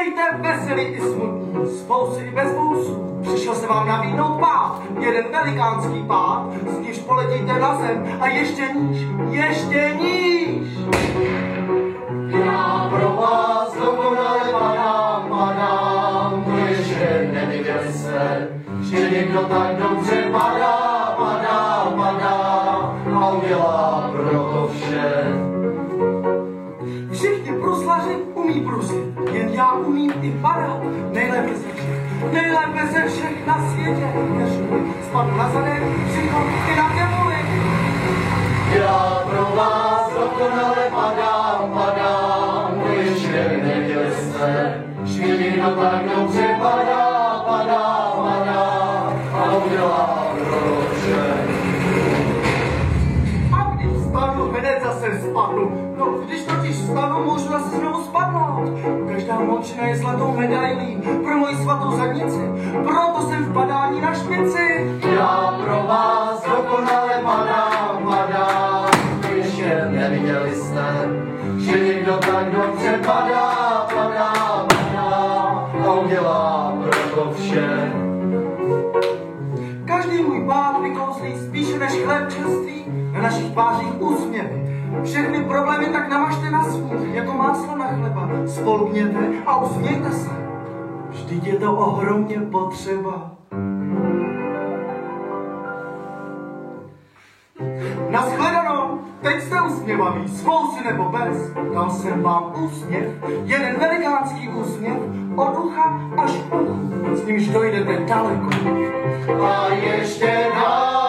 Vítejte veselý i smutný, s fousy i bez vousů. Přišel se vám nabídnout pád, jeden velikánský pád, z níž poletíte na zem a ještě níž, ještě níž. Já pro vás dokonale padám, to ještě neviděli jste, že někdo tak dobře padá a udělá pro to vše. Všichni bruslaři umí bruslit, jen já umím i padat. Nejlépe ze všech na světě. Spadnu na zadek, všechno i na kemuli. Já pro vás dokonale padám, to ještě neviděli jste, že někdo tak dobře padá a udělá pro to vše. A když spadnu, hned zase spadnu. No, když totiž spadnu, můžu zase znovu spadnout. Každá močina je zlatou medailí pro moji svatou zadnici, proto jsem v padání na špici. Já pro vás dokonale padám, to ještě neviděli jste, že někdo tak dobře padá a udělá pro to vše. Každý můj pád vykouzlí spíše než chléb čerstvý, na našich tvářích úsměvy. Všechny problémy tak namažte na smích, jako máslo na chleba. Spolkněte a usmějte se. Vždyť je to ohromně potřeba. Nashledanou, teď jste usměvaví, s fousy nebo bez. Dal jsem vám úsměv, jeden velikánský úsměv, od ucha až k uchu, s nímž dojdete daleko. A ještě dál.